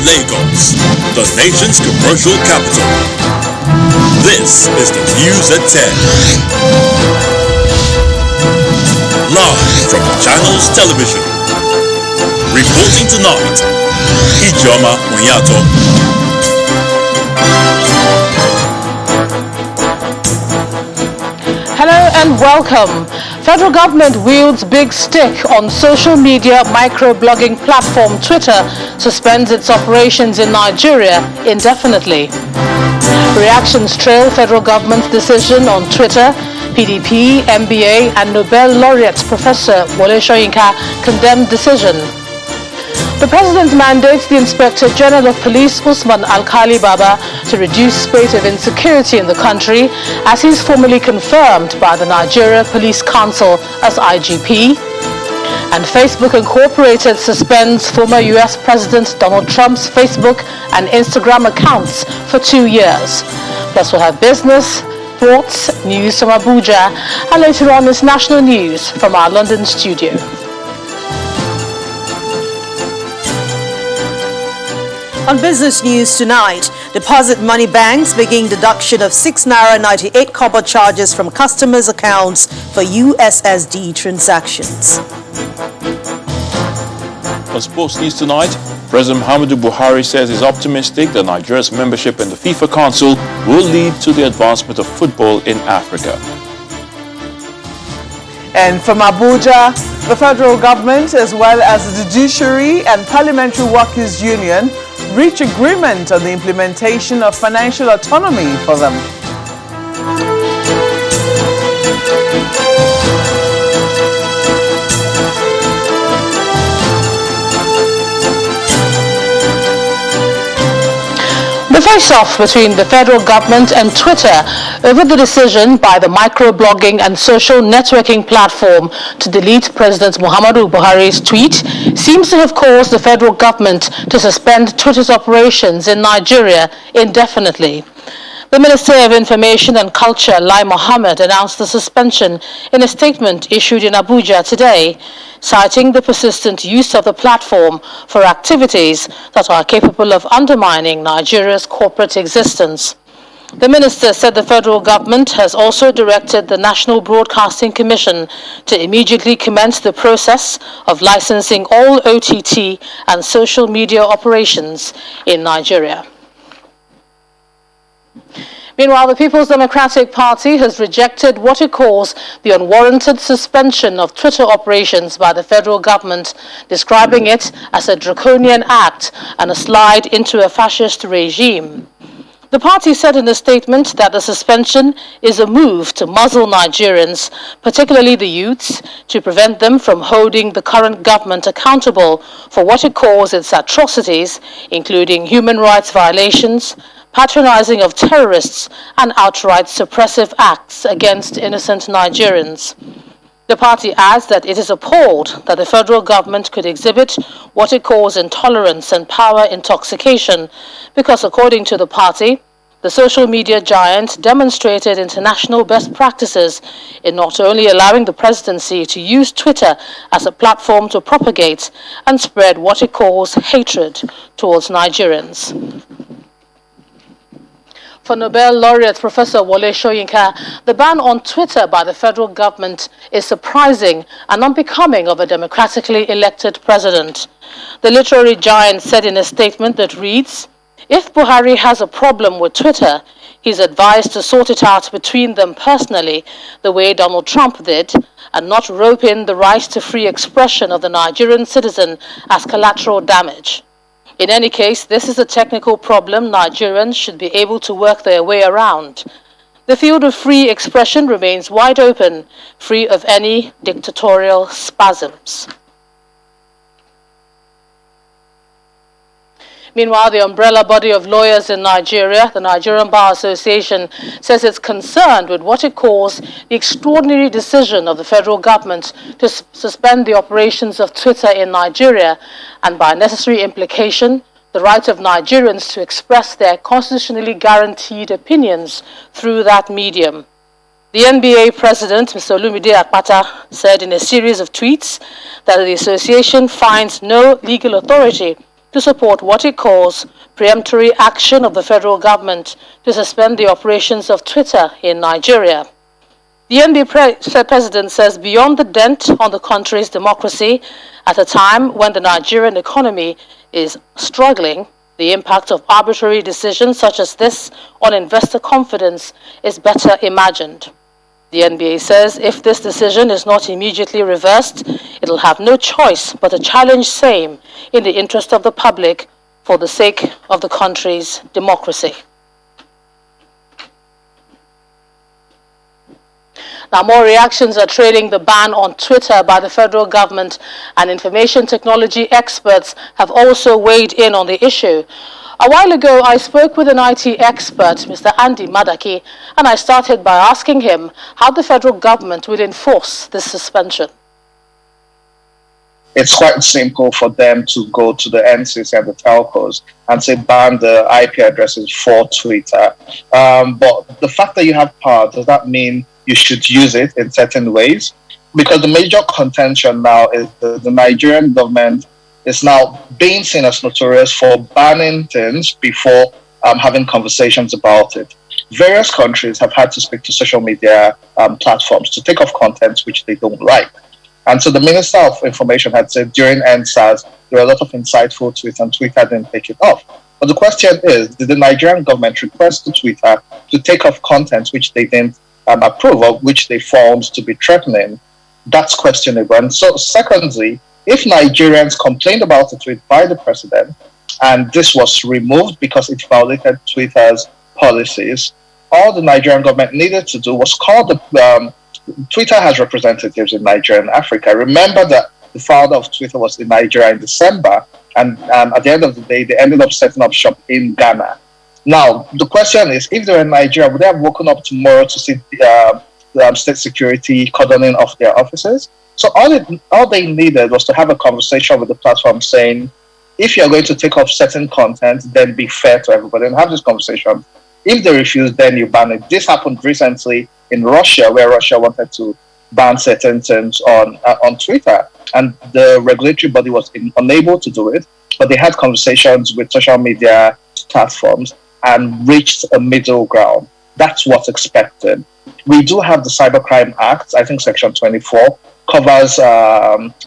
Lagos, the nation's commercial capital. This is the News at 10. Live from Channels Television. Reporting tonight, Ijoma Onyato. Hello and welcome. Federal government wields big stick on social media microblogging platform Twitter suspends its operations in Nigeria indefinitely. Reactions trail federal government's decision on Twitter. PDP, MBA and Nobel laureate Professor Wole Soyinka condemned decision. The President mandates the Inspector General of Police Usman Alkali Baba to reduce spate of insecurity in the country as he's formally confirmed by the Nigeria Police Council as IGP. And Facebook Incorporated suspends former US President Donald Trump's Facebook and Instagram accounts for 2 years. Plus we'll have business, sports, news from Abuja, and later on is national news from our London studio. On business news tonight, deposit money banks begin deduction of 6 naira 98 kobo charges from customers' accounts for USSD transactions. On sports news tonight, President Muhammadu Buhari says he's optimistic that Nigeria's membership in the FIFA Council will lead to the advancement of football in Africa. And from Abuja, the federal government, as well as the Judiciary and Parliamentary Workers' Union, reach agreement on the implementation of financial autonomy for them. The face-off between the federal government and Twitter over the decision by the microblogging and social networking platform to delete President Muhammadu Buhari's tweet seems to have caused the federal government to suspend Twitter's operations in Nigeria indefinitely. The Minister of Information and Culture, Lai Mohammed, announced the suspension in a statement issued in Abuja today, citing the persistent use of the platform for activities that are capable of undermining Nigeria's corporate existence. The minister said the federal government has also directed the National Broadcasting Commission to immediately commence the process of licensing all OTT and social media operations in Nigeria. Meanwhile, the People's Democratic Party has rejected what it calls the unwarranted suspension of Twitter operations by the federal government, describing it as a draconian act and a slide into a fascist regime. The party said in a statement that the suspension is a move to muzzle Nigerians, particularly the youths, to prevent them from holding the current government accountable for what it calls its atrocities, including human rights violations, patronizing of terrorists, and outright suppressive acts against innocent Nigerians. The party adds that it is appalled that the federal government could exhibit what it calls intolerance and power intoxication, because according to the party, the social media giant demonstrated international best practices in not only allowing the presidency to use Twitter as a platform to propagate and spread what it calls hatred towards Nigerians. For Nobel laureate Professor Wole Soyinka, the ban on Twitter by the federal government is surprising and unbecoming of a democratically elected president. The literary giant said in a statement that reads, "If Buhari has a problem with Twitter, he's advised to sort it out between them personally, the way Donald Trump did, and not rope in the right to free expression of the Nigerian citizen as collateral damage. In any case, this is a technical problem Nigerians should be able to work their way around. The field of free expression remains wide open, free of any dictatorial spasms." Meanwhile, the umbrella body of lawyers in Nigeria, the Nigerian Bar Association, says it's concerned with what it calls the extraordinary decision of the federal government to suspend the operations of Twitter in Nigeria, and by necessary implication, the right of Nigerians to express their constitutionally guaranteed opinions through that medium. The NBA president, Mr. Olumide Akpata, said in a series of tweets that the association finds no legal authority to support what it calls preemptory action of the federal government to suspend the operations of Twitter in Nigeria. The NBA president says beyond the dent on the country's democracy at a time when the Nigerian economy is struggling, the impact of arbitrary decisions such as this on investor confidence is better imagined. The NBA says if this decision is not immediately reversed, it will have no choice but to challenge same in the interest of the public for the sake of the country's democracy. Now, more reactions are trailing the ban on Twitter by the federal government, and information technology experts have also weighed in on the issue. A while ago, I spoke with an IT expert, Mr. Andy Madaki, and I started by asking him how the federal government will enforce this suspension. It's quite simple for them to go to the NCC and the telcos and say ban the IP addresses for Twitter. But the fact that you have power, does that mean you should use it in certain ways? Because the major contention now is the Nigerian government is now being seen as notorious for banning things before having conversations about it. Various countries have had to speak to social media platforms to take off content which they don't like. And so the Minister of Information had said during NSAS, there were a lot of insightful tweets and Twitter didn't take it off. But the question is, did the Nigerian government request to Twitter to take off content which they didn't approve of, which they found to be threatening? That's questionable. And so secondly, if Nigerians complained about a tweet by the president and this was removed because it violated Twitter's policies, all the Nigerian government needed to do was call the Twitter has representatives in Nigeria and Africa. Remember that the founder of Twitter was in Nigeria in December, and at the end of the day, they ended up setting up shop in Ghana. Now, the question is, if they're in Nigeria, would they have woken up tomorrow to see the state security cordoning off their offices? So all they needed was to have a conversation with the platform saying, if you're going to take off certain content, then be fair to everybody and have this conversation. If they refuse, then you ban it. This happened recently in Russia, where Russia wanted to ban certain things on Twitter, and the regulatory body was unable to do it, but they had conversations with social media platforms and reached a middle ground. That's what's expected. We do have the Cybercrime Act. I think Section 24 covers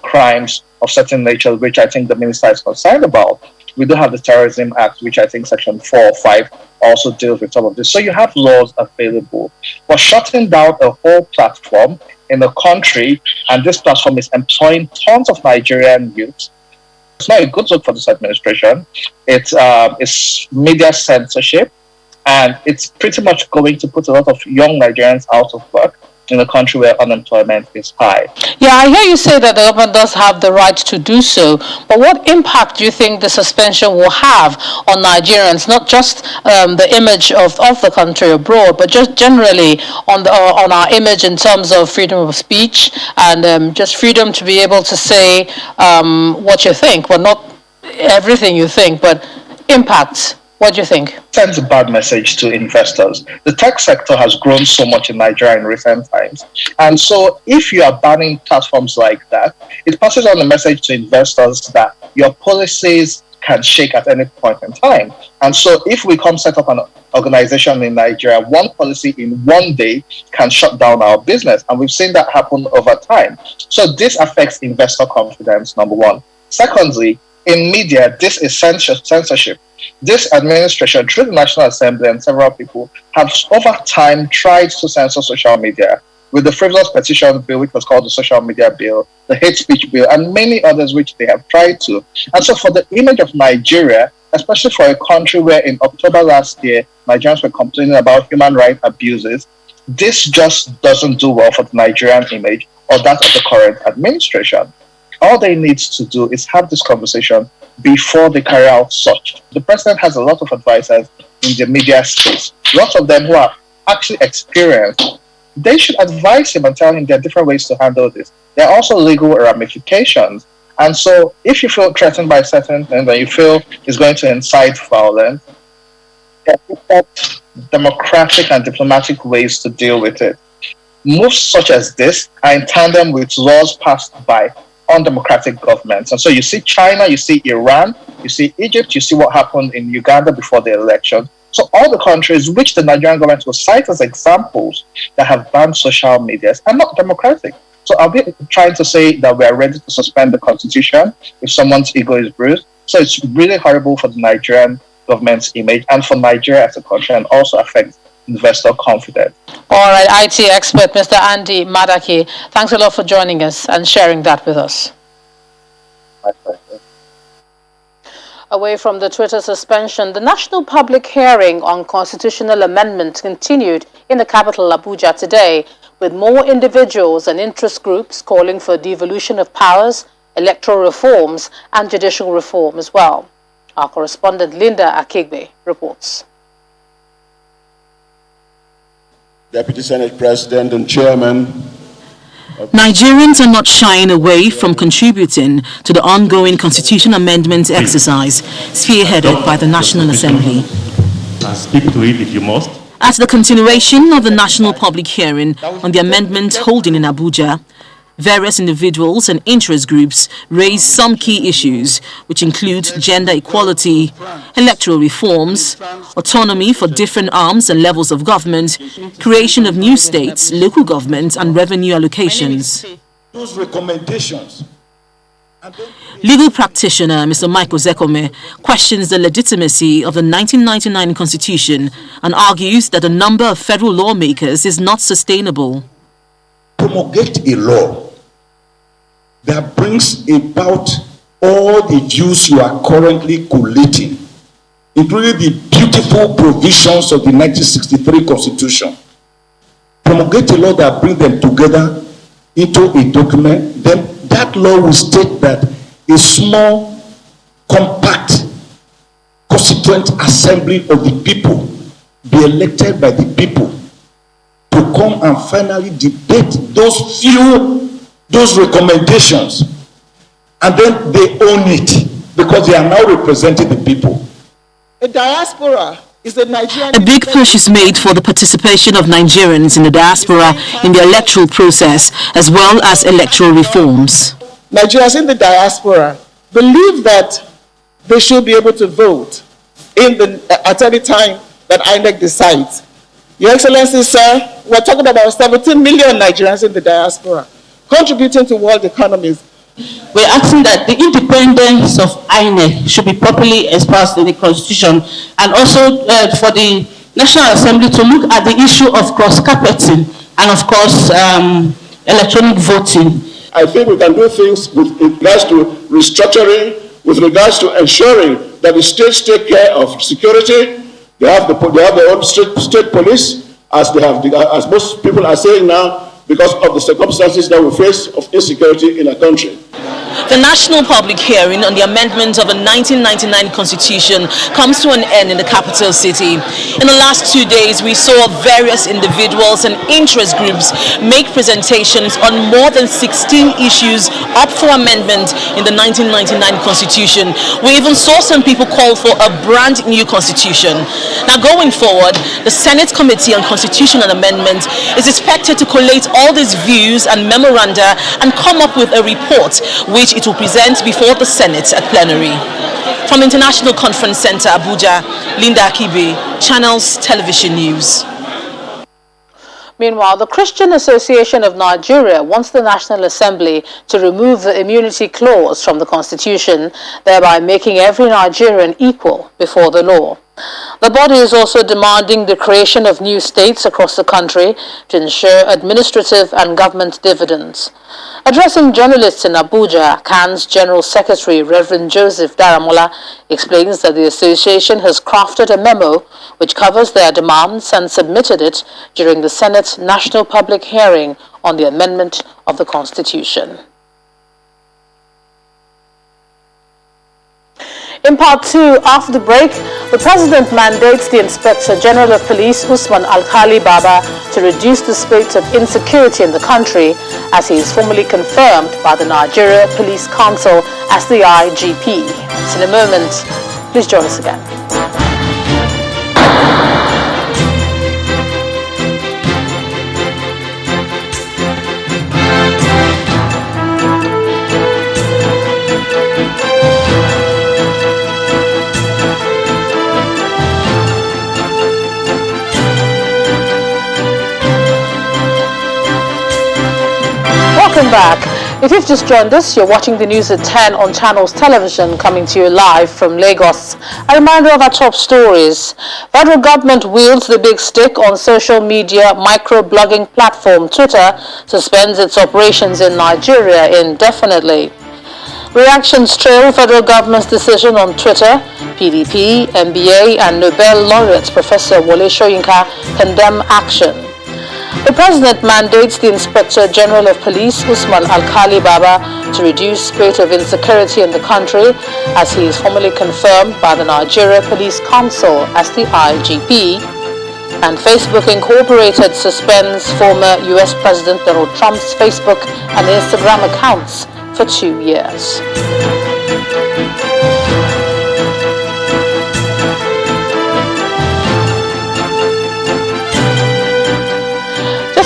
crimes of certain nature, which I think the minister is concerned about. We do have the Terrorism Act, which I think Section 4 or 5 also deals with some of this. So you have laws available. But shutting down a whole platform in a country, and this platform is employing tons of Nigerian youth, it's not a good look for this administration. It's media censorship, and it's pretty much going to put a lot of young Nigerians out of work in a country where unemployment is high. Yeah, I hear you say that the government does have the right to do so, but what impact do you think the suspension will have on Nigerians, not just the image of the country abroad, but just generally on our image in terms of freedom of speech and just freedom to be able to say what you think, well, not everything you think, but impacts? What do you think? It sends a bad message to investors. The tech sector has grown so much in Nigeria in recent times. And so if you are banning platforms like that, it passes on a message to investors that your policies can shake at any point in time. And so if we come set up an organization in Nigeria, one policy in one day can shut down our business. And we've seen that happen over time. So this affects investor confidence, number one. Secondly, in media, this is censorship. This administration, through the National Assembly and several people, have over time tried to censor social media with the frivolous petition bill, which was called the social media bill, the hate speech bill, and many others which they have tried to. And so for the image of Nigeria, especially for a country where in October last year, Nigerians were complaining about human rights abuses, this just doesn't do well for the Nigerian image or that of the current administration. All they need to do is have this conversation before they carry out such. The president has a lot of advisors in the media space, lots of them who are actually experienced. They should advise him and tell him there are different ways to handle this. There are also legal ramifications. And so if you feel threatened by certain things and you feel it's going to incite violence, there are democratic and diplomatic ways to deal with it. Moves such as this are in tandem with laws passed by undemocratic governments. And so you see China, you see Iran, you see Egypt, you see what happened in Uganda before the election. So all the countries which the Nigerian government will cite as examples that have banned social media are not democratic. So are we trying to say that we are ready to suspend the constitution if someone's ego is bruised? So it's really horrible for the Nigerian government's image and for Nigeria as a country, and also affects investor confidence. All right, IT expert Mr. Andy Madaki, thanks a lot for joining us and sharing that with us. My pleasure. Away from the Twitter suspension, the national public hearing on constitutional amendment continued in the capital Abuja today, with more individuals and interest groups calling for devolution of powers, electoral reforms, and judicial reform as well. Our correspondent Linda Akigbe reports. Deputy Senate President and Chairman. Nigerians are not shying away from contributing to the ongoing constitution amendment exercise spearheaded by the National Assembly. Speak to it if you must. At the continuation of the national public hearing on the amendment holding in Abuja, various individuals and interest groups raised some key issues, which include gender equality, electoral reforms, autonomy for different arms and levels of government, creation of new states, local governments, and revenue allocations. Those recommendations. Legal practitioner Mr. Michael Zekome questions the legitimacy of the 1999 Constitution and argues that the number of federal lawmakers is not sustainable. Promulgate a law that brings about all the views you are currently collating, including the beautiful provisions of the 1963 Constitution. Promulgate a law that brings them together into a document. Then that law will state that a small, compact, constituent assembly of the people be elected by the people to come and finally debate those recommendations, and then they own it because they are now representing the people. A diaspora is the Nigerian. A big push is made for the participation of Nigerians in the diaspora in the electoral process as well as electoral reforms. Nigerians in the diaspora believe that they should be able to vote at any time that INEC decides. Your Excellency, sir, we're talking about 17 million Nigerians in the diaspora contributing to world economies. We're asking that the independence of INEC should be properly espoused in the Constitution, and also for the National Assembly to look at the issue of cross-carpeting and, of course, electronic voting. I think we can do things with regards to restructuring, with regards to ensuring that the states take care of security. They have their own state police, as most people are saying now, because of the circumstances that we face of insecurity in our country. The national public hearing on the amendment of the 1999 Constitution comes to an end in the capital city. In the last 2 days, we saw various individuals and interest groups make presentations on more than 16 issues up for amendment in the 1999 Constitution. We even saw some people call for a brand new constitution. Now, going forward, the Senate Committee on Constitutional Amendment is expected to collate all these views and memoranda and come up with a report which it will present before the Senate at plenary. From International Conference Center, Abuja, Linda Akibe, Channels Television News. Meanwhile, the Christian Association of Nigeria wants the National Assembly to remove the immunity clause from the Constitution, thereby making every Nigerian equal before the law. The body is also demanding the creation of new states across the country to ensure administrative and government dividends. Addressing journalists in Abuja, CAN's General Secretary Reverend Joseph Daramola explains that the association has crafted a memo which covers their demands and submitted it during the Senate's national public hearing on the amendment of the Constitution. In part 2, after the break, the President mandates the Inspector General of Police, Usman Alkali Baba, to reduce the spate of insecurity in the country, as he is formally confirmed by the Nigeria Police Council as the IGP. In a moment, please join us again. Welcome back. If you've just joined us, you're watching the news at 10 on Channels Television, coming to you live from Lagos. A reminder of our top stories. Federal government wields the big stick on social media micro-blogging platform Twitter, suspends its operations in Nigeria indefinitely. Reactions trail federal government's decision on Twitter. PDP, MBA and Nobel laureate Professor Wole Soyinka condemn action. The President mandates the Inspector General of Police, Usman Alkali Baba, to reduce spate of insecurity in the country, as he is formally confirmed by the Nigeria Police Council as the IGP. And Facebook Incorporated suspends former US President Donald Trump's Facebook and Instagram accounts for 2 years.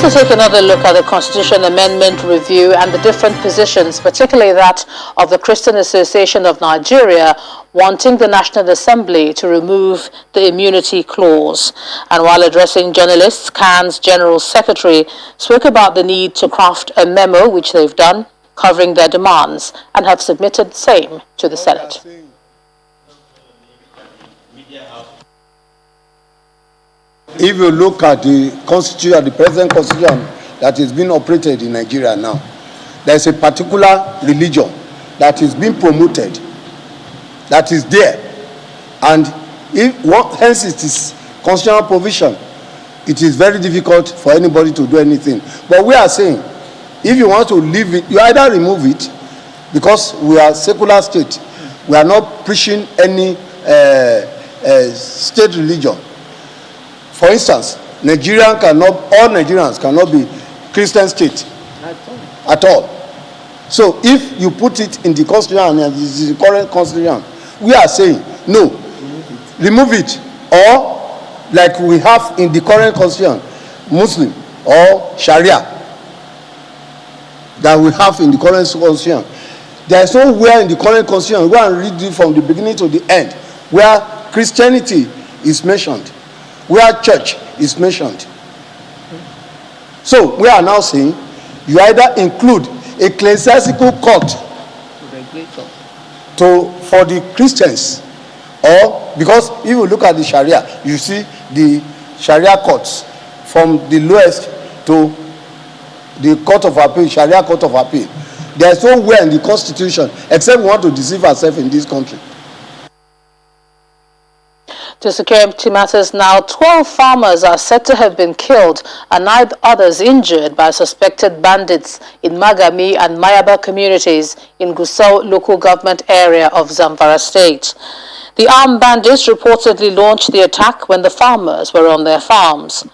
To take another look at the Constitution Amendment review and the different positions, particularly that of the Christian Association of Nigeria, wanting the National Assembly to remove the immunity clause. And while addressing journalists, CAN's General Secretary spoke about the need to craft a memo, which they've done, covering their demands, and have submitted same to the Senate. If you look at the constitution, the present constitution that is being operated in Nigeria now, there is a particular religion that is being promoted, that is there, and hence it is constitutional provision. It is very difficult for anybody to do anything. But we are saying, if you want to leave it, you either remove it, because we are a secular state. We are not preaching any state religion. For instance, all Nigerians cannot be Christian state at all. So if you put it in the constitution and the current constitution, we are saying no, remove it, or like we have in the current constitution, Muslim or Sharia that we have in the current constitution. There is nowhere in the current constitution, go and read it from the beginning to the end, where Christianity is mentioned, where church is mentioned. So we are now saying you either include ecclesiastical court for the Christians, or, because if you look at the Sharia, you see the Sharia courts from the lowest to the court of appeal, Sharia court of appeal. There is nowhere in the constitution, except we want to deceive ourselves in this country. To security matters now, 12 farmers are said to have been killed and 9 others injured by suspected bandits in Magami and Mayaba communities in Gusau local government area of Zamfara state. The armed bandits reportedly launched the attack when the farmers were on their farms.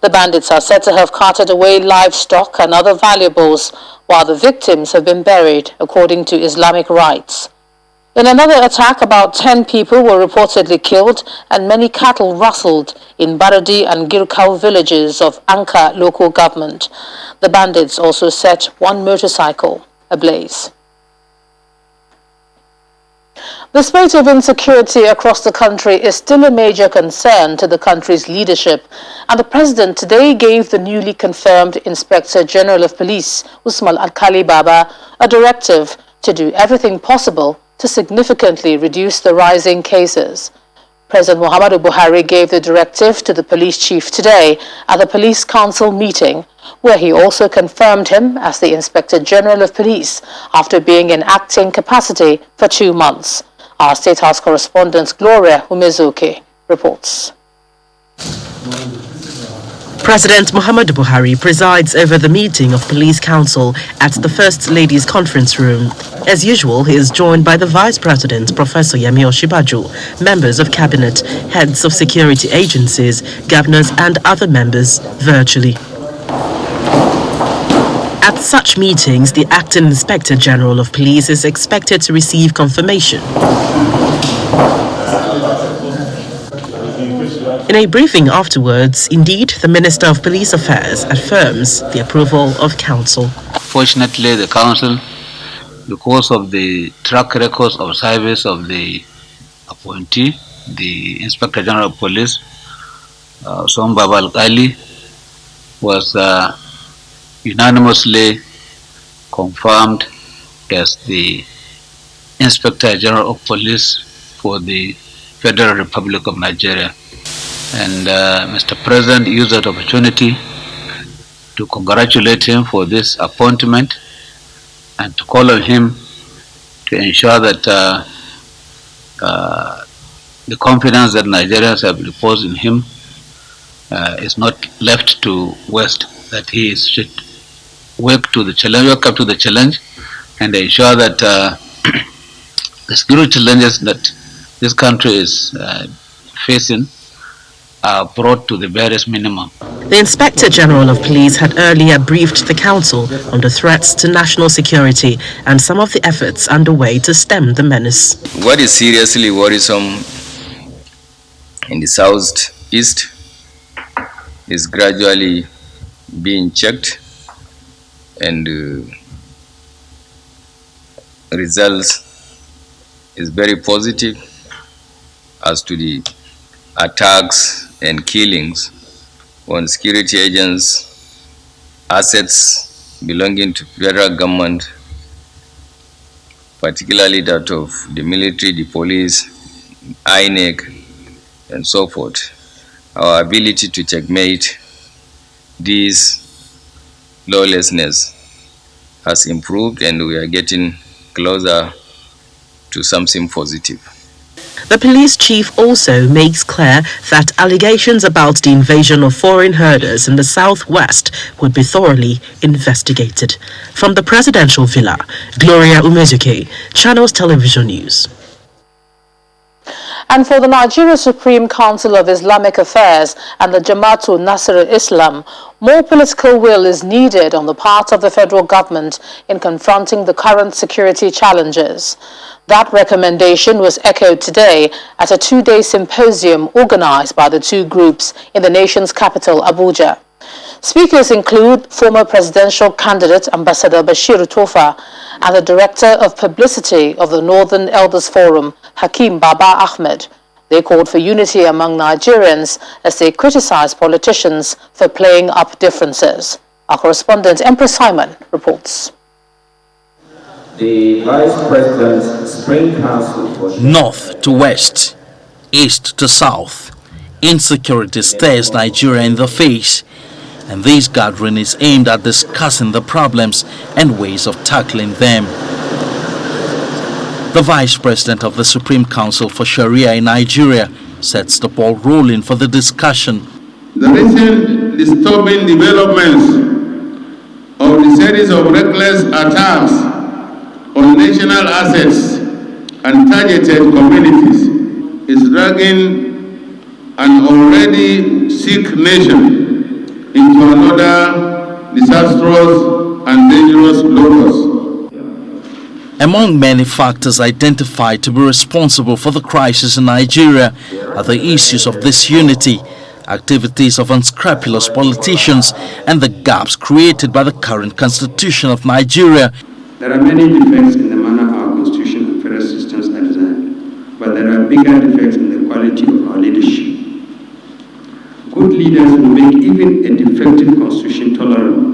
The bandits are said to have carted away livestock and other valuables, while the victims have been buried according to Islamic rites. In another attack, about 10 people were reportedly killed and many cattle rustled in Baradi and Girkau villages of Anka local government. The bandits also set 1 motorcycle ablaze. The spate of insecurity across the country is still a major concern to the country's leadership, and the President today gave the newly confirmed Inspector General of Police, Usman Alkali Baba, a directive to do everything possible to significantly reduce the rising cases. President Muhammadu Buhari gave the directive to the police chief today at the Police Council meeting, where he also confirmed him as the Inspector General of Police after being in acting capacity for 2 months. Our State House correspondent Gloria Umezuki reports. President Muhammadu Buhari presides over the meeting of Police Council at the First Lady's Conference Room. As usual, he is joined by the Vice President, Professor Yemi Osinbajo, members of Cabinet, heads of security agencies, governors and other members virtually. At such meetings, the Acting Inspector General of Police is expected to receive confirmation. In a briefing afterwards, indeed, the Minister of Police Affairs affirms the approval of Council. Fortunately, the Council, because of the track records of service of the appointee, the Inspector General of Police, Usman Baba Alkali, was unanimously confirmed as the Inspector General of Police for the Federal Republic of Nigeria. And Mr. President used that opportunity to congratulate him for this appointment and to call on him to ensure that the confidence that Nigerians have reposed in him is not left to waste, that he should wake up to the challenge and ensure that the security challenges that this country is facing are brought to the barest minimum. The Inspector General of Police had earlier briefed the Council on the threats to national security and some of the efforts underway to stem the menace. What is seriously worrisome in the southeast is gradually being checked, and results is very positive as to the attacks and killings on security agents, assets belonging to federal government, particularly that of the military, the police, INEC, and so forth. Our ability to checkmate this lawlessness has improved, and we are getting closer to something positive. The police chief also makes clear that allegations about the invasion of foreign herders in the southwest would be thoroughly investigated. From the presidential villa, Gloria Umezuke, Channels Television News. And for the Nigeria Supreme Council of Islamic Affairs and the Jamaatul Nasir Islam, more political will is needed on the part of the federal government in confronting the current security challenges. That recommendation was echoed today at a two-day symposium organized by the two groups in the nation's capital, Abuja. Speakers include former presidential candidate Ambassador Bashir Tofa and the Director of Publicity of the Northern Elders Forum, Hakim Baba Ahmed. They called for unity among Nigerians as they criticized politicians for playing up differences. Our correspondent Empress Simon reports. The Vice President's Spring Council for North to west, east to south, insecurity stares Nigeria in the face, and this gathering is aimed at discussing the problems and ways of tackling them. The Vice President of the Supreme Council for Sharia in Nigeria sets the ball rolling for the discussion. The recent disturbing developments of the series of reckless attacks on national assets and targeted communities is dragging an already sick nation into another disastrous and dangerous locus. Among many factors identified to be responsible for the crisis in Nigeria are the issues of disunity, activities of unscrupulous politicians, and the gaps created by the current constitution of Nigeria. There are many defects in the manner our constitution and federal systems are designed, but there are bigger defects in the quality of our leadership. Good leaders will make even a defective constitution tolerable.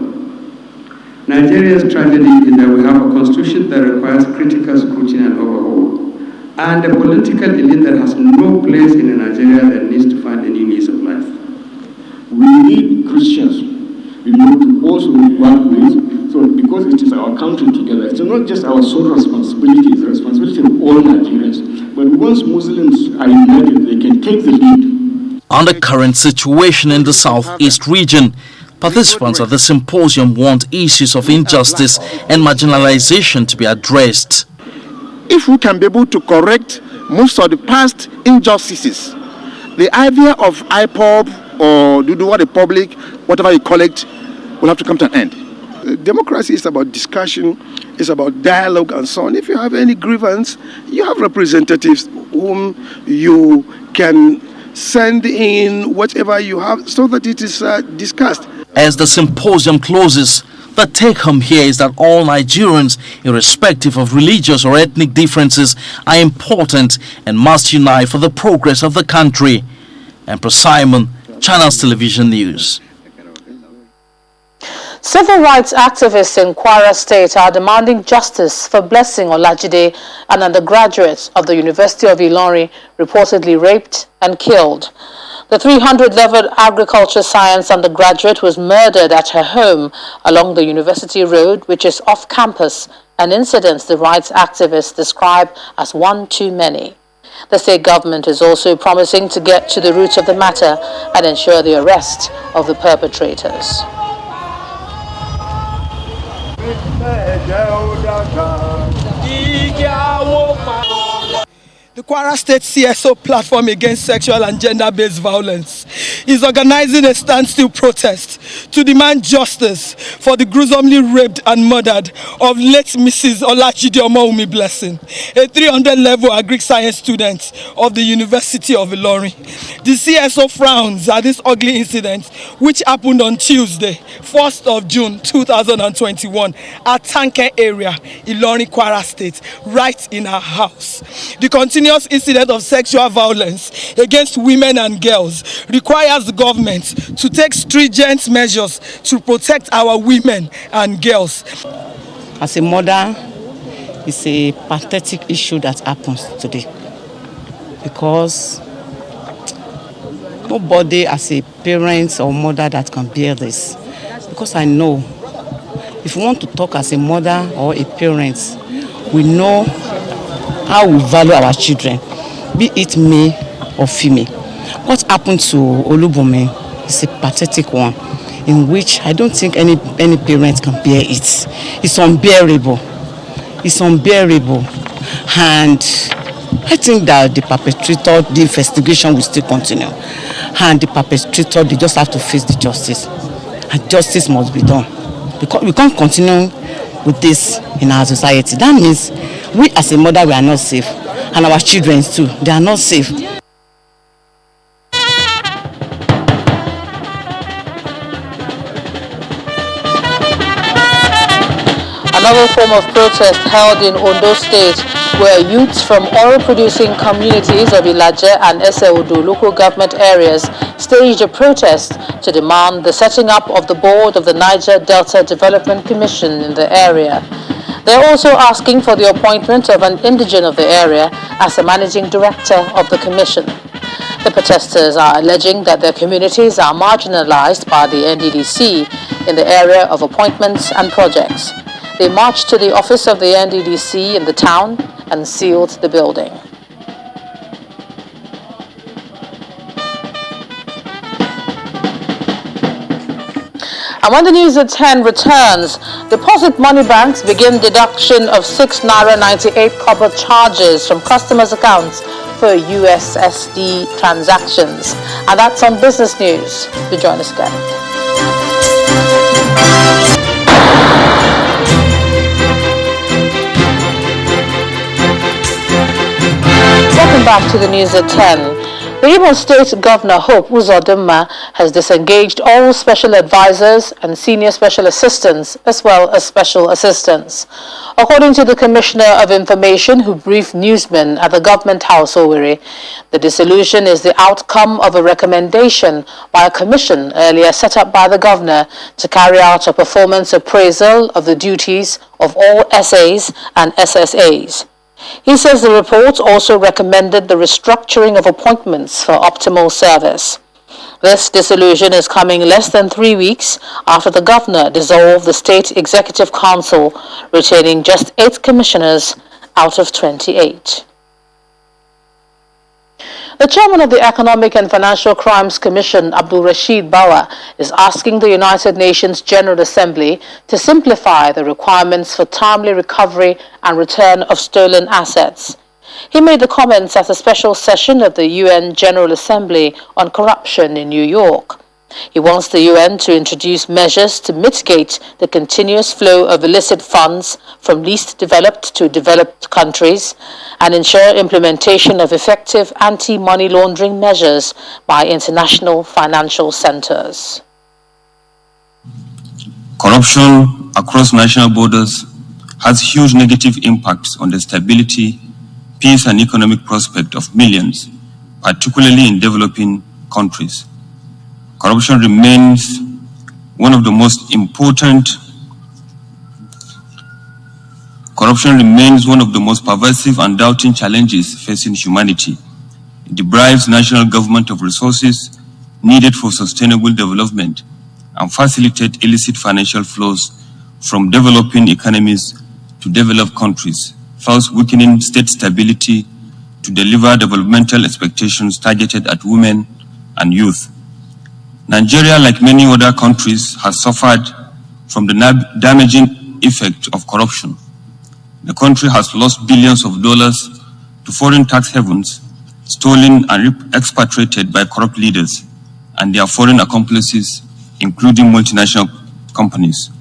Nigeria's tragedy is that we have a constitution that requires critical scrutiny and overhaul, and a political elite that has no place in a Nigeria that needs to find a new lease of life. We need Christians, to also work with, so because it is our country together. It's not just our sole responsibility, it's the responsibility of all Nigerians. But once Muslims are united, they can take the lead. On the current situation in the southeast region, participants at the symposium want issues of injustice and marginalization to be addressed. If we can be able to correct most of the past injustices, the idea of IPOB or Duduwa Republic, whatever you call it, will have to come to an end. Democracy is about discussion, it's about dialogue and so on. If you have any grievance, you have representatives whom you can send in whatever you have so that it is discussed. As the symposium closes, the take-home here is that all Nigerians, irrespective of religious or ethnic differences, are important and must unite for the progress of the country. Empress Simon, Channels Television News. Civil rights activists in Kwara State are demanding justice for Blessing Olajide, an undergraduate of the University of Ilorin, reportedly raped and killed. The 300-level agriculture science undergraduate was murdered at her home along the University Road, which is off campus, an incident the rights activists describe as one too many. The state government is also promising to get to the root of the matter and ensure the arrest of the perpetrators. The Kwara State CSO platform against sexual and gender-based violence is organizing a standstill protest to demand justice for the gruesomely raped and murdered of late Mrs. Olajide Omoumi Blessing, a 300-level agri science student of the University of Ilorin. The CSO frowns at this ugly incident, which happened on Tuesday, 1st of June 2021 at Tanke area, Ilorin, Kwara State, right in her house. The continuous incident of sexual violence against women and girls requires the government to take stringent measures to protect our women and girls. As a mother, it's a pathetic issue that happens today because nobody as a parent or mother that can bear this. Because I know if you want to talk as a mother or a parent, we know how we value our children, be it male or female. What happened to Olubunmi is a pathetic one, in which I don't think any parent can bear it. It's unbearable. It's unbearable. And I think that the perpetrator, the investigation will still continue. And the perpetrator, they just have to face the justice. And justice must be done. Because we can't continue with this in our society. That means we as a mother, we are not safe. And our children too, they are not safe. Another form of protest held in Ondo State, where youths from oil-producing communities of Ilaje and Eseodo local government areas staged a protest to demand the setting up of the board of the Niger Delta Development Commission in the area. They're also asking for the appointment of an indigene of the area as a managing director of the commission. The protesters are alleging that their communities are marginalized by the NDDC in the area of appointments and projects. They marched to the office of the NDDC in the town and sealed the building. And when the news at 10 returns, deposit money banks begin deduction of 6 Naira 98 kobo charges from customers' accounts for USSD transactions. And that's on Business News. Do join us again. Welcome back to the news at 10. The Imo State Governor Hope Uzodinma has disengaged all special advisors and senior special assistants as well as special assistants. According to the Commissioner of Information who briefed newsmen at the Government House Owerri, the dissolution is the outcome of a recommendation by a commission earlier set up by the Governor to carry out a performance appraisal of the duties of all SAs and SSAs. He says the report also recommended the restructuring of appointments for optimal service. This dissolution is coming less than 3 weeks after the governor dissolved the State Executive Council, retaining just 8 commissioners out of 28. The chairman of the Economic and Financial Crimes Commission, Abdul Rashid Bawa, is asking the United Nations General Assembly to simplify the requirements for timely recovery and return of stolen assets. He made the comments at a special session of the UN General Assembly on corruption in New York. He wants the UN to introduce measures to mitigate the continuous flow of illicit funds from least developed to developed countries and ensure implementation of effective anti-money laundering measures by international financial centers. Corruption across national borders has huge negative impacts on the stability, peace and economic prospect of millions, particularly in developing countries. Corruption remains one of the most important. Corruption remains one of the most pervasive and doubting challenges facing humanity. It deprives national government of resources needed for sustainable development and facilitate illicit financial flows from developing economies to developed countries, thus weakening state stability to deliver developmental expectations targeted at women and youth. Nigeria, like many other countries, has suffered from the damaging effect of corruption. The country has lost billions of dollars to foreign tax havens, stolen and expatriated by corrupt leaders and their foreign accomplices, including multinational companies.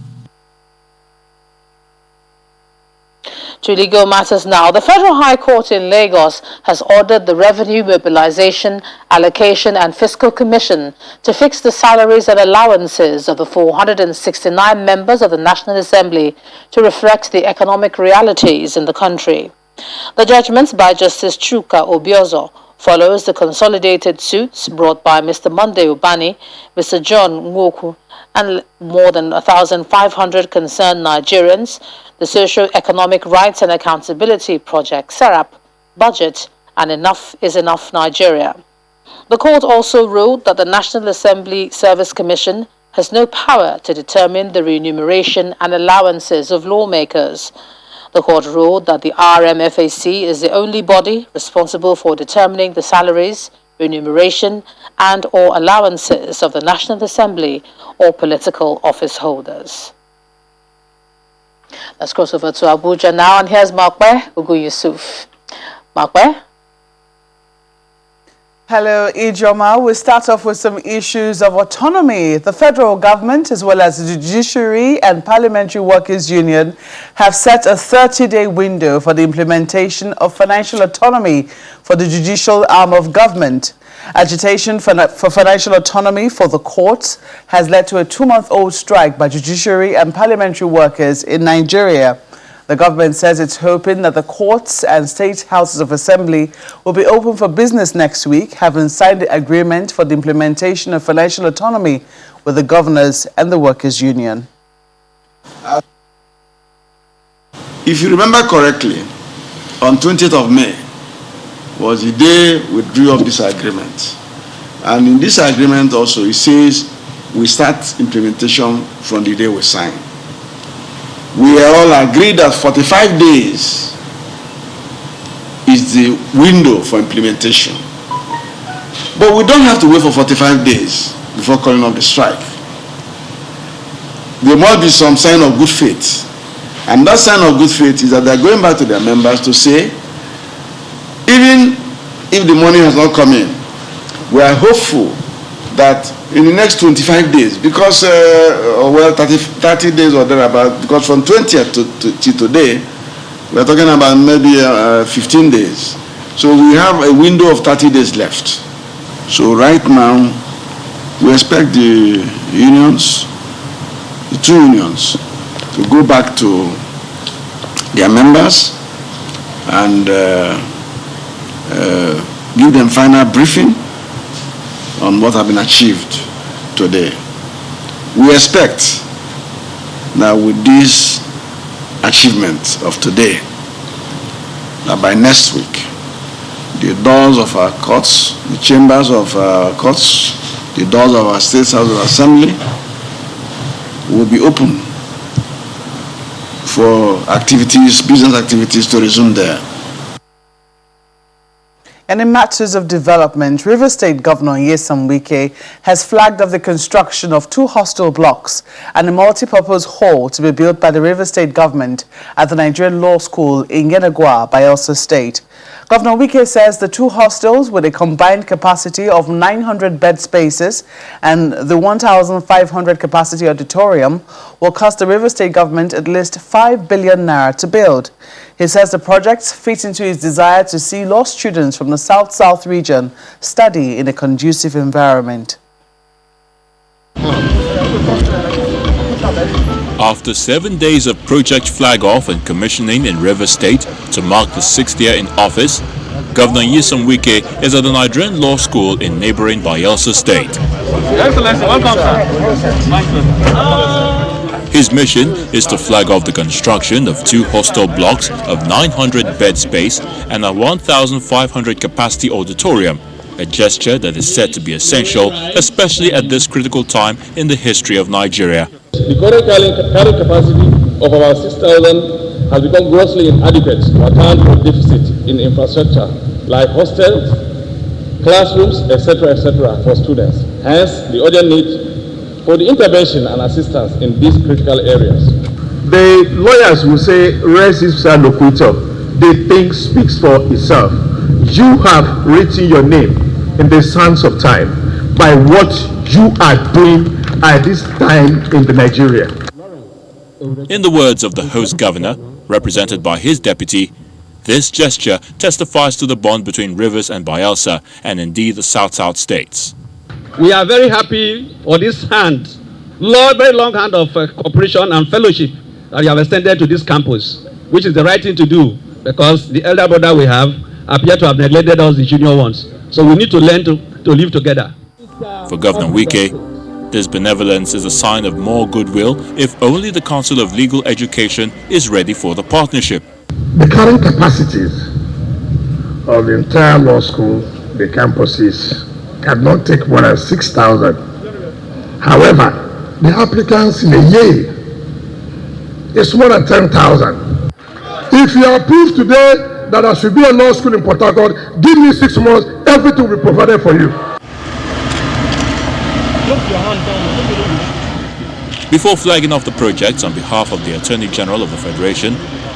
To legal matters now, the Federal High Court in Lagos has ordered the Revenue Mobilization, Allocation and Fiscal Commission to fix the salaries and allowances of the 469 members of the National Assembly to reflect the economic realities in the country. The judgment by Justice Chuka Obiozo follows the consolidated suits brought by Mr. Monday Ubani, Mr. John Nwoku, and more than 1,500 concerned Nigerians, the Socio-Economic Rights and Accountability Project, SERAP, Budget, and Enough is Enough Nigeria. The court also ruled that the National Assembly Service Commission has no power to determine the remuneration and allowances of lawmakers. The court ruled that the RMFAC is the only body responsible for determining the salaries, remuneration, and or allowances of the National Assembly or political office holders. Let's cross over to Abuja now, and here's Makwe Ugu Yusuf. Makwe? Hello, Ijoma. We'll start off with some issues of autonomy. The federal government, as well as the Judiciary and Parliamentary Workers' Union, have set a 30-day window for the implementation of financial autonomy for the judicial arm of government. Agitation for financial autonomy for the courts has led to a 2-month-old strike by judiciary and parliamentary workers in Nigeria. The government says it's hoping that the courts and state houses of assembly will be open for business next week, having signed the agreement for the implementation of financial autonomy with the governors and the workers' union. If you remember correctly, on 20th of May was the day we drew up this agreement. And in this agreement also, it says we start implementation from the day we sign. We are all agreed that 45 days is the window for implementation. But we don't have to wait for 45 days before calling off the strike. There must be some sign of good faith. And that sign of good faith is that they're going back to their members to say, even if the money has not come in, we are hopeful that in the next 25 days, because, 30 days or thereabout, because from 20th to today, we're talking about maybe 15 days. So we have a window of 30 days left. So right now, we expect the unions, the two unions, to go back to their members and give them final briefing on what have been achieved today. We expect that with this achievement of today, that by next week, the doors of our courts, the chambers of our courts, the doors of our State House of Assembly will be open for activities, business activities to resume there. And in matters of development, River State Governor Nyesom Wike has flagged off the construction of 2 hostel blocks and a multi-purpose hall to be built by the River State government at the Nigerian Law School in Yenagua, Bayelsa State. Governor Wike says the 2 hostels with a combined capacity of 900 bed spaces and the 1,500 capacity auditorium will cost the River State government at least 5 billion naira to build. He says the projects fit into his desire to see law students from the South-South region study in a conducive environment. After 7 days of project flag-off and commissioning in River State to mark the 6th year in office, Governor Nyesom Wike is at the Nigerian Law School in neighboring Bayelsa State. Excellency, welcome, sir. His mission is to flag off the construction of 2 hostel blocks of 900 bed space and a 1,500 capacity auditorium, a gesture that is said to be essential, especially at this critical time in the history of Nigeria. The current carrying capacity of our 6,000 has become grossly inadequate to account for deficit in infrastructure like hostels, classrooms, etc., for students. Hence, the urgent need for the intervention and assistance in these critical areas. The lawyers will say, res ipsa loquitur. The thing speaks for itself. You have written your name in the sands of time by what you are doing at this time in the Nigeria. In the words of the host governor, represented by his deputy, this gesture testifies to the bond between Rivers and Bayelsa, and indeed the South-South states. We are very happy for this hand, very long hand of cooperation and fellowship that you have extended to this campus, which is the right thing to do, because the elder brother we have appear to have neglected us, the junior ones. So we need to learn to live together. For Governor Wike, this benevolence is a sign of more goodwill if only the Council of Legal Education is ready for the partnership. The current capacities of the entire law school, the campuses, cannot take more than 6,000. However, the applicants in a year is more than 10,000. If you approve today that there should be a law school in Port Harcourt, give me 6 months, everything will be provided for you. Before flagging off the projects on behalf of the Attorney General of the Federation,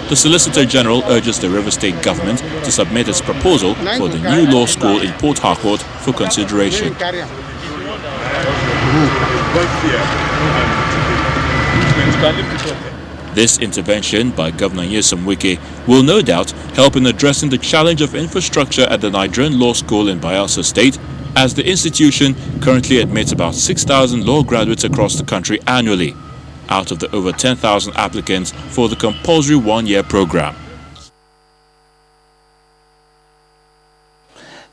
the Solicitor General urges the River State government to submit its proposal for the new law school in Port Harcourt for consideration. This intervention by Governor Nyesom Wike will no doubt help in addressing the challenge of infrastructure at the Nigerian Law School in Bayelsa State, as the institution currently admits about 6,000 law graduates across the country annually, out of the over 10,000 applicants for the compulsory one-year program.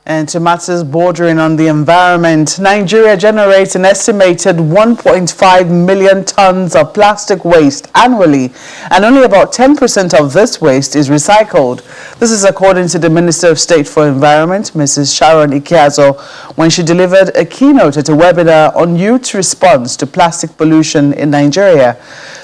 And to matters bordering on the environment, Nigeria generates an estimated 1.5 million tons of plastic waste annually, and only about 10% of this waste is recycled. This is according to the Minister of State for Environment, Mrs. Sharon Ikeazo, when she delivered a keynote at a webinar on youth response to plastic pollution in Nigeria.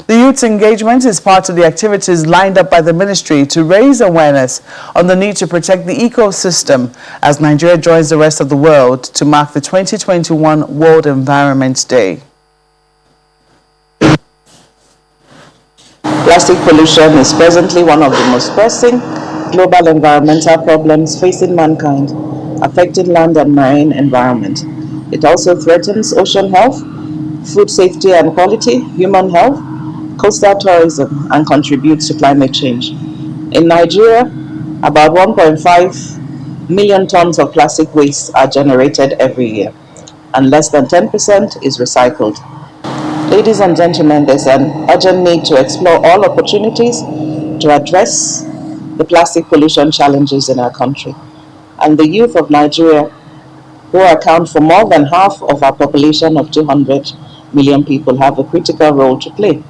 The youth engagement is part of the activities lined up by the ministry to raise awareness on the need to protect the ecosystem as Nigeria joins the rest of the world to mark the 2021 World Environment Day. Plastic pollution is presently one of the most pressing global environmental problems facing mankind, affecting land and marine environment. It also threatens ocean health, food safety and quality, human health, coastal tourism, and contributes to climate change. In Nigeria, about 1.5 million tons of plastic waste are generated every year, and less than 10% is recycled. Ladies and gentlemen, there's an urgent need to explore all opportunities to address the plastic pollution challenges in our country. And the youth of Nigeria, who account for more than half of our population of 200 million people, have a critical role to play.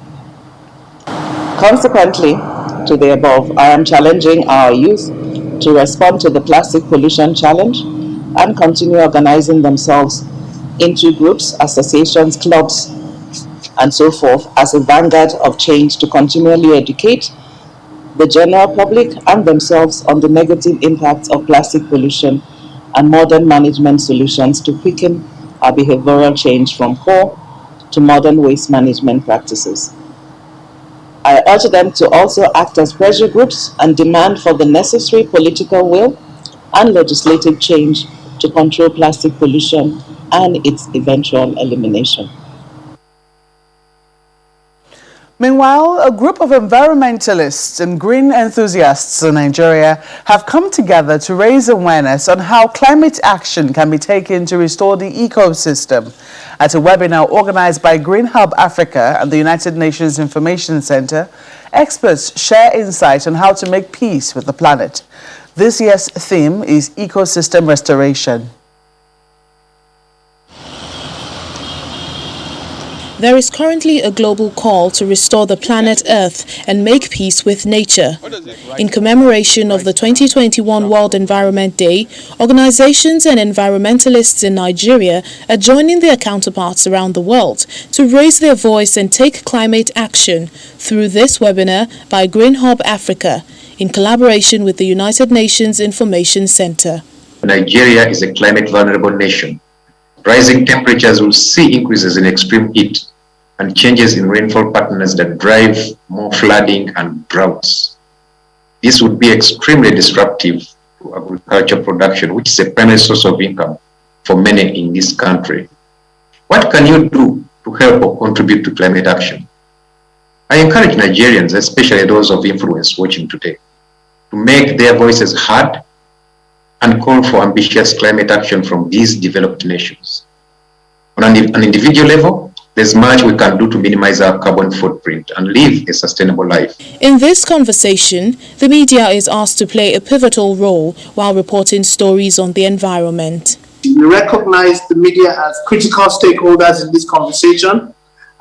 Consequently, to the above, I am challenging our youth to respond to the plastic pollution challenge and continue organizing themselves into groups, associations, clubs, and so forth as a vanguard of change to continually educate the general public and themselves on the negative impacts of plastic pollution and modern management solutions to quicken our behavioral change from core to modern waste management practices. I urge them to also act as pressure groups and demand for the necessary political will and legislative change to control plastic pollution and its eventual elimination. Meanwhile, a group of environmentalists and green enthusiasts in Nigeria have come together to raise awareness on how climate action can be taken to restore the ecosystem. At a webinar organized by Green Hub Africa and the United Nations Information Center, experts share insight on how to make peace with the planet. This year's theme is ecosystem restoration. There is currently a global call to restore the planet Earth and make peace with nature. In commemoration of the 2021 World Environment Day, organizations and environmentalists in Nigeria are joining their counterparts around the world to raise their voice and take climate action through this webinar by Green Hub Africa in collaboration with the United Nations Information Center. Nigeria is a climate vulnerable nation. Rising temperatures will see increases in extreme heat and changes in rainfall patterns that drive more flooding and droughts. This would be extremely disruptive to agriculture production, which is a primary source of income for many in this country. What can you do to help or contribute to climate action? I encourage Nigerians, especially those of influence watching today, to make their voices heard and call for ambitious climate action from these developed nations. On an individual level, there's much we can do to minimize our carbon footprint and live a sustainable life. In this conversation, the media is asked to play a pivotal role while reporting stories on the environment. We recognize the media as critical stakeholders in this conversation,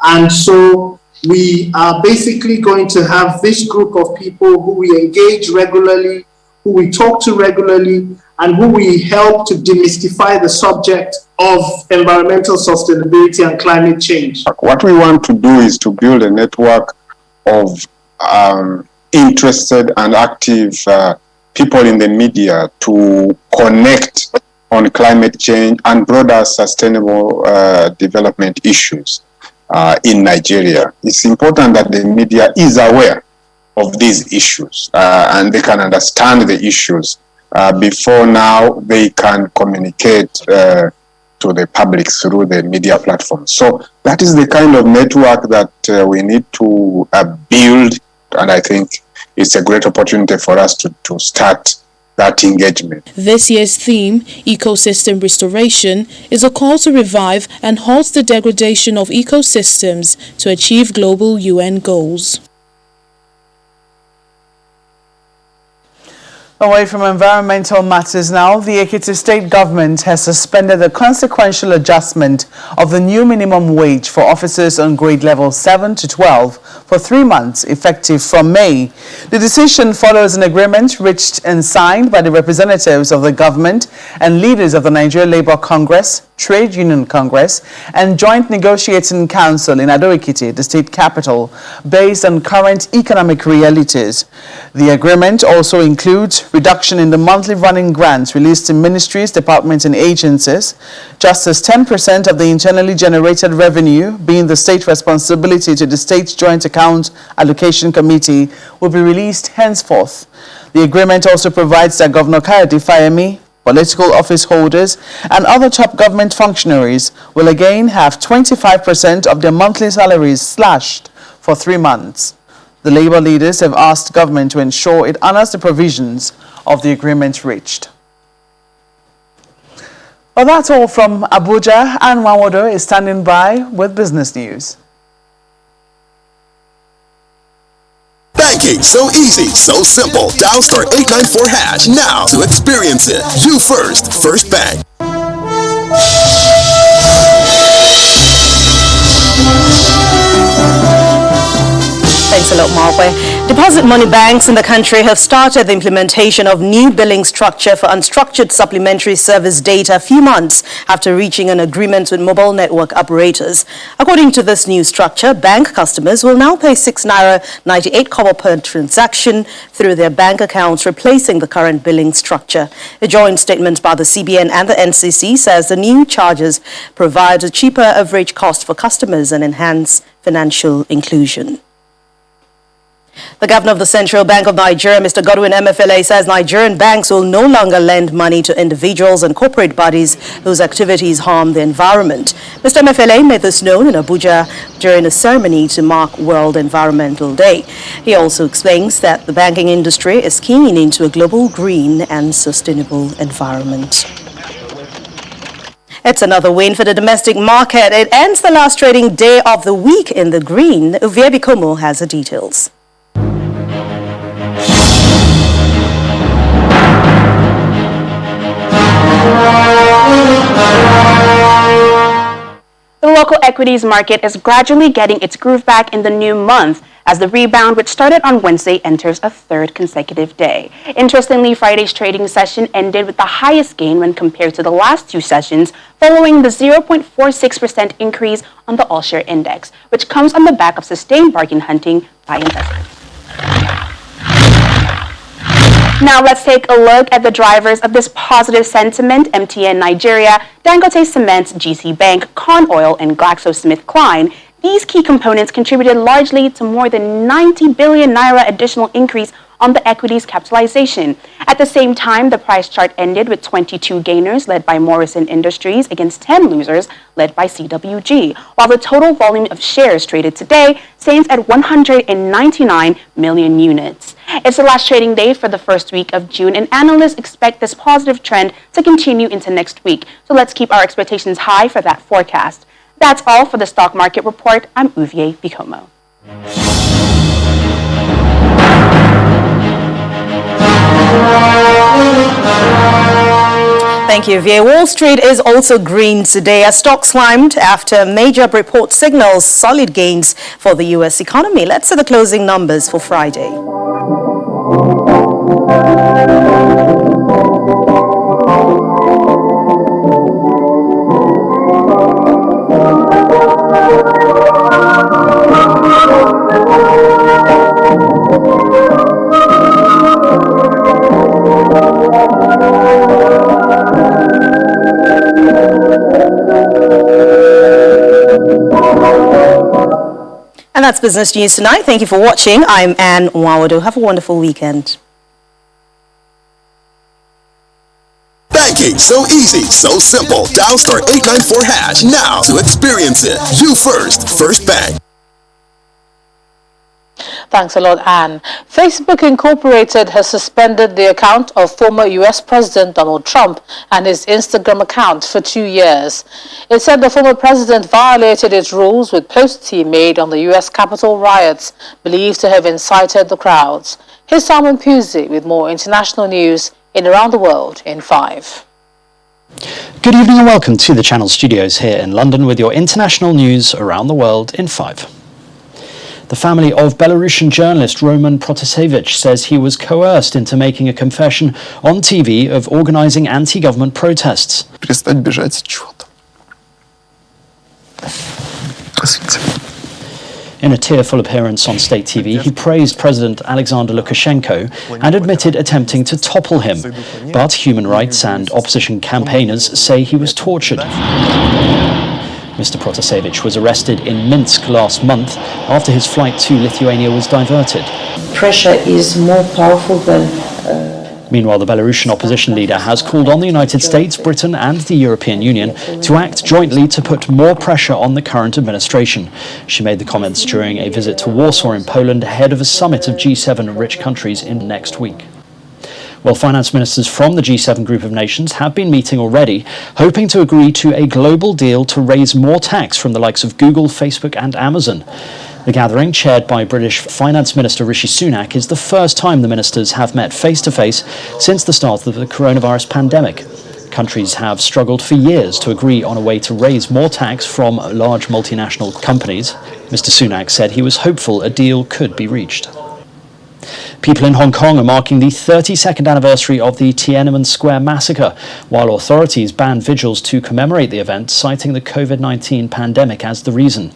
and so we are basically going to have this group of people who we engage regularly, who we talk to regularly, and who we help to demystify the subject of environmental sustainability and climate change. What we want to do is to build a network of interested and active people in the media to connect on climate change and broader sustainable development issues in Nigeria. It's important that the media is aware of these issues and they can understand the issues before now they can communicate to the public through the media platforms. So that is the kind of network that we need to build, and I think it's a great opportunity for us to start that engagement. This year's theme, Ecosystem Restoration, is a call to revive and halt the degradation of ecosystems to achieve global UN goals. Away from environmental matters now, the Ekiti State government has suspended the consequential adjustment of the new minimum wage for officers on grade level 7 to 12 for 3 months, effective from May. The decision follows an agreement reached and signed by the representatives of the government and leaders of the Nigeria Labour Congress, Trade Union Congress, and Joint Negotiating Council in Ado-Ekiti, the state capital, based on current economic realities. The agreement also includes reduction in the monthly running grants released to ministries, departments, and agencies, just as 10% of the internally generated revenue, being the state responsibility to the State Joint Account Allocation Committee, will be released henceforth. The agreement also provides that Governor Kayode Fayemi, political office holders, and other top government functionaries will again have 25% of their monthly salaries slashed for 3 months. The labor leaders have asked government to ensure it honors the provisions of the agreement reached. Well, that's all from Abuja, and Wawodo is standing by with business news. Banking so easy, so simple. Dial *894# now to experience it. You first, First Bank. Thanks a lot, Marwe. Deposit money banks in the country have started the implementation of new billing structure for unstructured supplementary service data a few months after reaching an agreement with mobile network operators. According to this new structure, bank customers will now pay 6 naira 98 kobo per transaction through their bank accounts, replacing the current billing structure. A joint statement by the CBN and the NCC says the new charges provide a cheaper average cost for customers and enhance financial inclusion. The governor of the Central Bank of Nigeria, Mr. Godwin Emefiele, says Nigerian banks will no longer lend money to individuals and corporate bodies whose activities harm the environment. Mr. Emefiele made this known in Abuja during a ceremony to mark World Environmental Day. He also explains that the banking industry is keening into a global green and sustainable environment. It's another win for the domestic market. It ends the last trading day of the week in the green. Uviebi Komo has the details. local equities market is gradually getting its groove back in the new month as the rebound, which started on Wednesday, enters a third consecutive day. Interestingly, Friday's trading session ended with the highest gain when compared to the last two sessions, following the 0.46% increase on the all-share index, which comes on the back of sustained bargain hunting by investors. Now let's take a look at the drivers of this positive sentiment. MTN Nigeria, Dangote Cement, GC Bank, Con Oil, and GlaxoSmithKline. These key components contributed largely to more than 90 billion naira additional increase on the equities capitalization. At the same time, the price chart ended with 22 gainers led by Morrison Industries against 10 losers led by CWG, while the total volume of shares traded today stands at 199 million units. It's the last trading day for the first week of June, and analysts expect this positive trend to continue into next week. So let's keep our expectations high for that forecast. That's all for the Stock Market Report. I'm Uvie Bikomo. Thank you, Vie. Wall Street is also green today as stocks climbed after major report signals solid gains for the U.S. economy. Let's see the closing numbers for Friday. And that's Business News Tonight. Thank you for watching. I'm Anne Nwawado. Have a wonderful weekend. Banking, so easy, so simple. Dial star 894 hash now to experience it. You first, First Bank. Thanks a lot, Anne. Facebook Incorporated has suspended the account of former U.S. President Donald Trump and his Instagram account for 2 years. It said the former president violated its rules with posts he made on the U.S. Capitol riots, believed to have incited the crowds. Here's Simon Pusey with more international news in Around the World in 5. Good evening and welcome to the Channel Studios here in London with your international news around the world in 5. The family of Belarusian journalist Roman Protasevich says he was coerced into making a confession on TV of organizing anti-government protests. In a tearful appearance on state TV, he praised President Alexander Lukashenko and admitted attempting to topple him. But human rights and opposition campaigners say he was tortured. Mr. Protasevich was arrested in Minsk last month after his flight to Lithuania was diverted. Pressure is more powerful than... Meanwhile, the Belarusian opposition leader has called on the United States, Britain and the European Union to act jointly to put more pressure on the current administration. She made the comments during a visit to Warsaw in Poland ahead of a summit of G7 rich countries in next week. Well, finance ministers from the G7 group of nations have been meeting already, hoping to agree to a global deal to raise more tax from the likes of Google, Facebook and Amazon. The gathering, chaired by British Finance Minister Rishi Sunak, is the first time the ministers have met face-to-face since the start of the coronavirus pandemic. Countries have struggled for years to agree on a way to raise more tax from large multinational companies. Mr. Sunak said he was hopeful a deal could be reached. People in Hong Kong are marking the 32nd anniversary of the Tiananmen Square massacre, while authorities banned vigils to commemorate the event, citing the COVID-19 pandemic as the reason.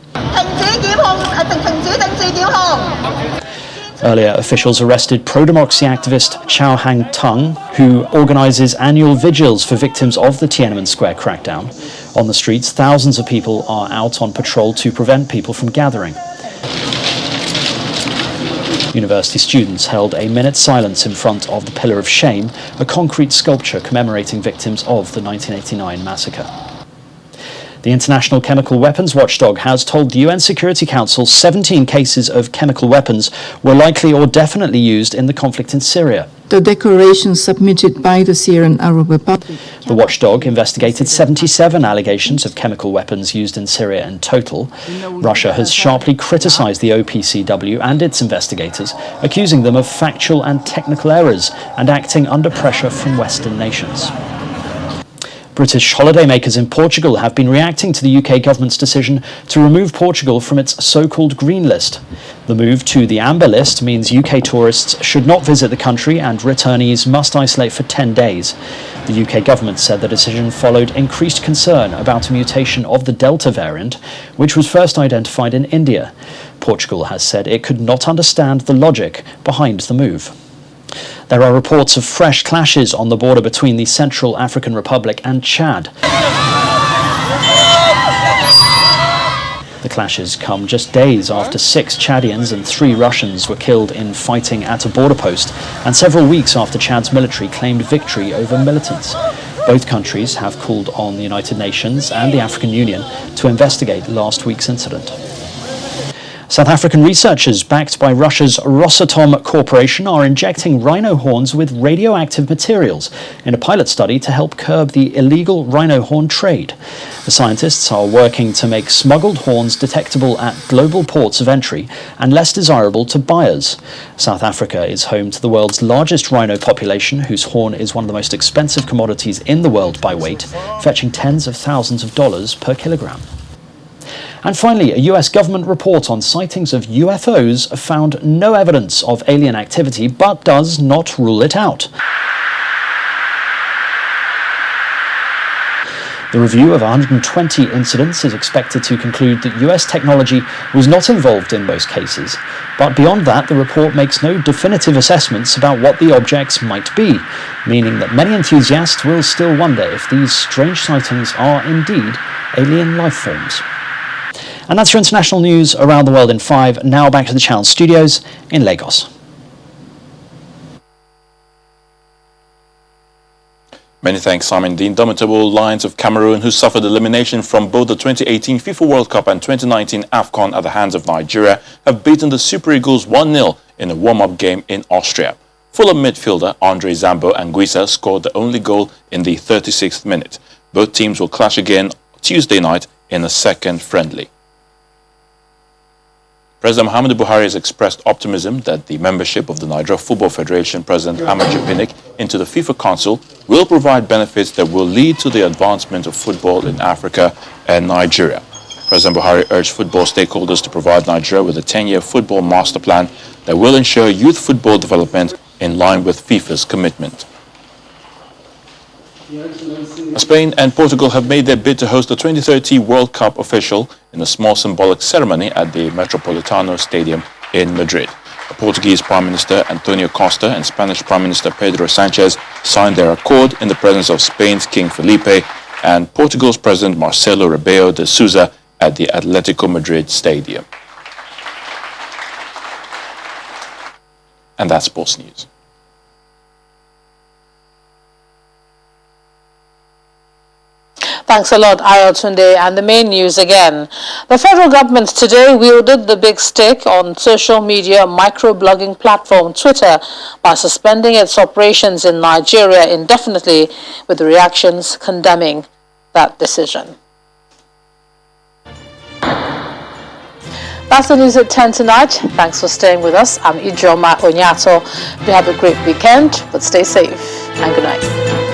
Earlier, officials arrested pro-democracy activist Chow Hang-tung, who organises annual vigils for victims of the Tiananmen Square crackdown. On the streets, thousands of people are out on patrol to prevent people from gathering. University students held a minute's silence in front of the Pillar of Shame, a concrete sculpture commemorating victims of the 1989 massacre. The International Chemical Weapons Watchdog has told the UN Security Council 17 cases of chemical weapons were likely or definitely used in the conflict in Syria. The declaration submitted by the Syrian Arab Republic. The watchdog investigated 77 allegations of chemical weapons used in Syria in total. Russia has sharply criticized the OPCW and its investigators, accusing them of factual and technical errors and acting under pressure from Western nations. British holidaymakers in Portugal have been reacting to the UK government's decision to remove Portugal from its so-called green list. The move to the amber list means UK tourists should not visit the country and returnees must isolate for 10 days. The UK government said the decision followed increased concern about a mutation of the Delta variant, which was first identified in India. Portugal has said it could not understand the logic behind the move. There are reports of fresh clashes on the border between the Central African Republic and Chad. The clashes come just days after 6 Chadians and 3 Russians were killed in fighting at a border post, and several weeks after Chad's military claimed victory over militants. Both countries have called on the United Nations and the African Union to investigate last week's incident. South African researchers, backed by Russia's Rosatom Corporation, are injecting rhino horns with radioactive materials in a pilot study to help curb the illegal rhino horn trade. The scientists are working to make smuggled horns detectable at global ports of entry and less desirable to buyers. South Africa is home to the world's largest rhino population, whose horn is one of the most expensive commodities in the world by weight, fetching tens of thousands of dollars per kilogram. And finally, a US government report on sightings of UFOs found no evidence of alien activity, but does not rule it out. The review of 120 incidents is expected to conclude that US technology was not involved in most cases. But beyond that, the report makes no definitive assessments about what the objects might be, meaning that many enthusiasts will still wonder if these strange sightings are indeed alien life forms. And that's your international news around the world in 5. Now back to the Channel studios in Lagos. Many thanks, Simon. The indomitable Lions of Cameroon, who suffered elimination from both the 2018 FIFA World Cup and 2019 AFCON at the hands of Nigeria, have beaten the Super Eagles 1-0 in a warm-up game in Austria. Fulham midfielder Andre Zambo Anguissa scored the only goal in the 36th minute. Both teams will clash again Tuesday night in a second friendly. President Muhammadu Buhari has expressed optimism that the membership of the Nigeria Football Federation President Amaju Pinnick into the FIFA Council will provide benefits that will lead to the advancement of football in Africa and Nigeria. President Buhari urged football stakeholders to provide Nigeria with a 10-year football master plan that will ensure youth football development in line with FIFA's commitment. Spain and Portugal have made their bid to host the 2030 World Cup official in a small symbolic ceremony at the Metropolitano Stadium in Madrid. The Portuguese Prime Minister Antonio Costa and Spanish Prime Minister Pedro Sanchez signed their accord in the presence of Spain's King Felipe and Portugal's President Marcelo Rebelo de Sousa at the Atletico Madrid Stadium. And that's sports news. Thanks a lot, Ayotunde. And the main news again. The federal government today wielded the big stick on social media microblogging platform Twitter by suspending its operations in Nigeria indefinitely, with the reactions condemning that decision. That's the news at 10 tonight. Thanks for staying with us. I'm Ijoma Onyato. You have a great weekend, but stay safe and good night.